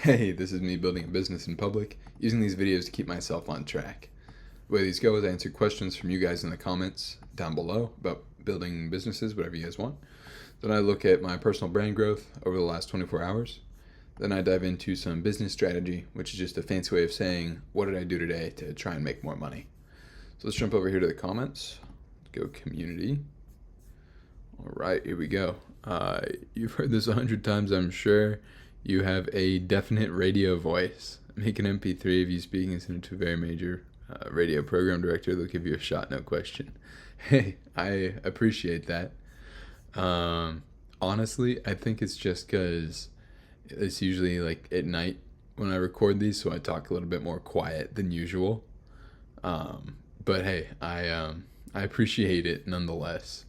Hey, this is me building a business in public, using these videos to keep myself on track. The way these go is I answer questions from you guys in the comments down below about building businesses, whatever you guys want. Then I look at my personal brand growth over the last 24 hours. Then I dive into some business strategy, which is just a fancy way of saying, what did I do today to try and make more money? So let's jump over here to the comments. Let's go community. All right, here we go. You've heard this 100 times, I'm sure. You have a definite radio voice. Make an MP3 of you speaking and send it to a very major radio program director. They'll give you a shot, no question. Hey, I appreciate that. Honestly, I think it's just because it's usually like at night when I record these, so I talk a little bit more quiet than usual. But hey, I appreciate it nonetheless.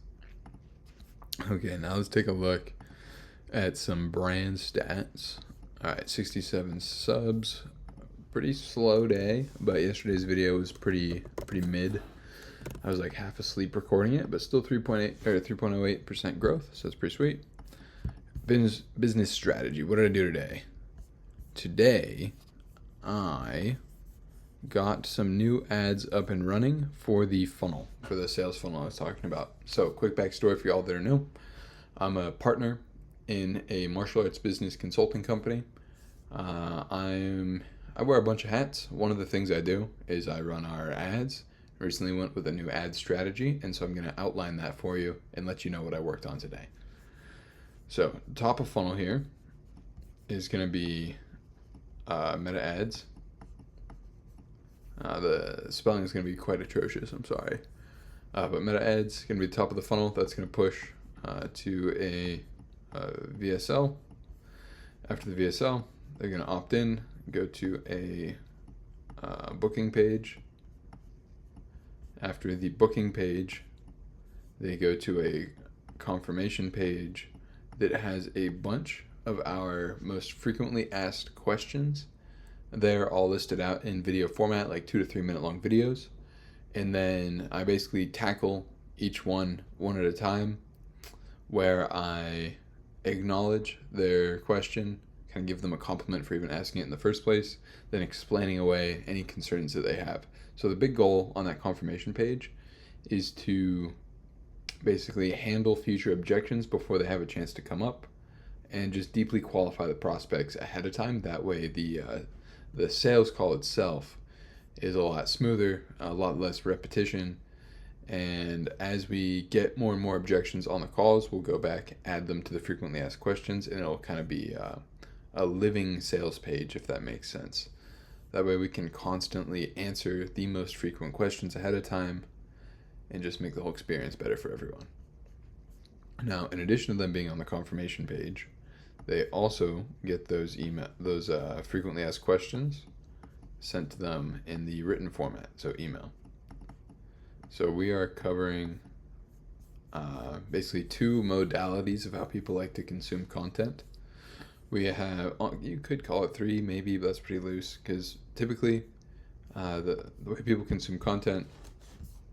Okay, now let's take a look at some brand stats. All right, 67 subs. Pretty slow day, but yesterday's video was pretty mid. I was like half asleep recording it, but still 3.08% growth, so that's pretty sweet. Business strategy. What did I do today? Today, I got some new ads up and running for the funnel, for the sales funnel I was talking about. So, quick backstory for y'all that are new. I'm a partner in a martial arts business consulting company. I wear a bunch of hats. One of the things I do is I run our ads. Recently went with a new ad strategy, and so I'm going to outline that for you and let you know what I worked on today. So, top of funnel here is going to be meta ads. The spelling is going to be quite atrocious, I'm sorry. But meta ads is going to be the top of the funnel. That's going to push to a VSL. After the VSL, they're going to opt in, go to a booking page. After the booking page, they go to a confirmation page that has a bunch of our most frequently asked questions. They're all listed out in video format, like 2 to 3 minute long videos. And then I basically tackle each one at a time, where I acknowledge their question, kind of give them a compliment for even asking it in the first place, then explaining away any concerns that they have. So the big goal on that confirmation page is to basically handle future objections before they have a chance to come up, and just deeply qualify the prospects ahead of time. That way the sales call itself is a lot smoother, a lot less repetition. And as we get more and more objections on the calls, we'll go back, add them to the frequently asked questions, and it'll kind of be a living sales page, if that makes sense. That way we can constantly answer the most frequent questions ahead of time and just make the whole experience better for everyone. Now, in addition to them being on the confirmation page, they also get those frequently asked questions sent to them in the written format, so email. So we are covering basically 2 modalities of how people like to consume content. We have, you could call it 3 maybe, but that's pretty loose, because typically the way people consume content,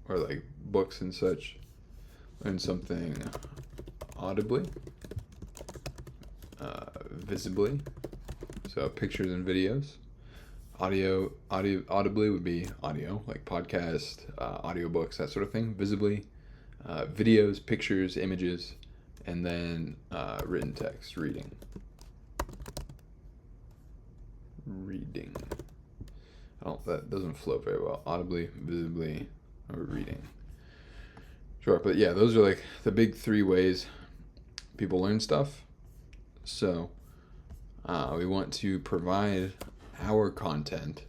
or like books and such, learn something audibly, visibly, so pictures and videos. Audibly would be audio, like podcast, audiobooks, that sort of thing. Visibly, videos, pictures, images, and then written text, reading. That doesn't flow very well. Audibly, visibly, or reading. Sure, but yeah, those are like the big 3 ways people learn stuff. So we want to provide our content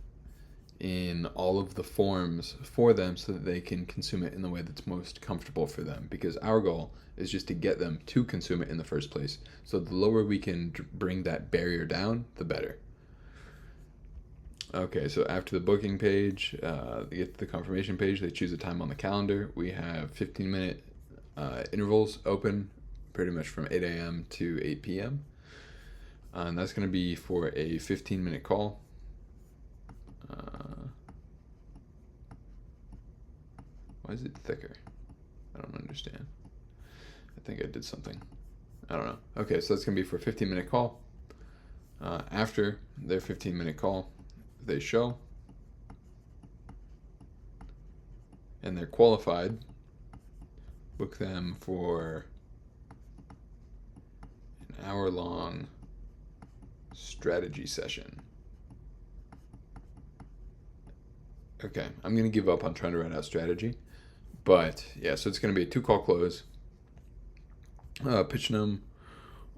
in all of the forms for them so that they can consume it in the way that's most comfortable for them, because our goal is just to get them to consume it in the first place. So the lower we can bring that barrier down, the better. Okay, so after the booking page, they get to the confirmation page, they choose a time on the calendar. We have 15-minute intervals open pretty much from 8 a.m. to 8 p.m. And that's going to be for a 15-minute call. Why is it thicker? I don't understand. I think I did something. I don't know. Okay, so that's going to be for a 15-minute call. After their 15-minute call, they show and they're qualified, book them for an hour-long strategy session. Okay, I'm going to give up on trying to write out strategy. But yeah, so it's going to be a 2-call close. Pitching them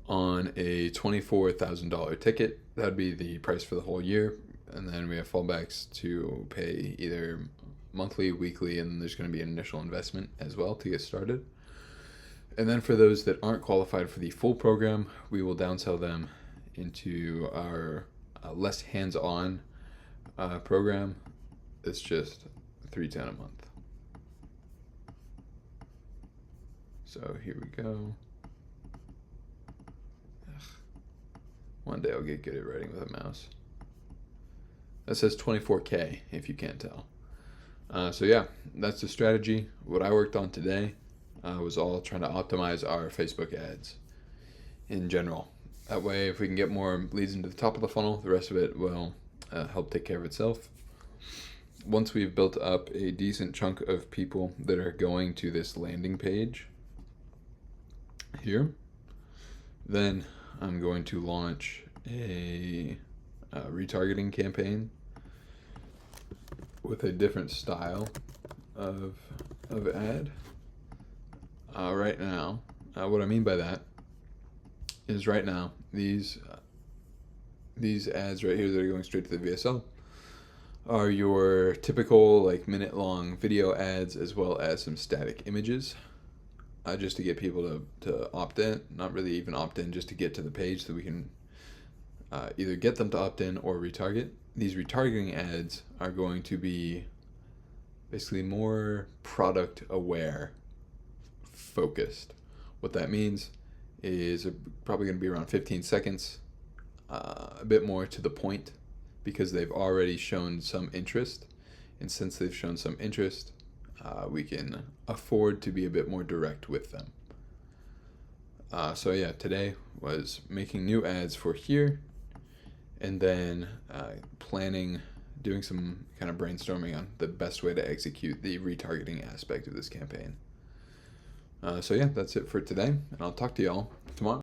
on a $24,000 ticket. That'd be the price for the whole year. And then we have fallbacks to pay either monthly, weekly, and there's going to be an initial investment as well to get started. And then for those that aren't qualified for the full program, we will downsell them into our less hands-on program. It's just $310 a month. So here we go. One day I'll get good at writing with a mouse. That says 24K if you can't tell. So yeah, that's the strategy. What I worked on today was all trying to optimize our Facebook ads in general. That way, if we can get more leads into the top of the funnel, the rest of it will help take care of itself. Once we've built up a decent chunk of people that are going to this landing page here, then I'm going to launch a retargeting campaign with a different style of ad. Right now, what I mean by that is right now these ads right here that are going straight to the VSL are your typical like minute-long video ads, as well as some static images, just to get people to opt in. Not really even opt in, just to get to the page so we can either get them to opt in or retarget. These retargeting ads are going to be basically more product aware focused. What that means is probably going to be around 15 seconds, a bit more to the point, because they've already shown some interest. And since they've shown some interest, we can afford to be a bit more direct with them. So yeah, today was making new ads for here, and then doing some kind of brainstorming on the best way to execute the retargeting aspect of this campaign. So yeah, that's it for today, and I'll talk to y'all tomorrow.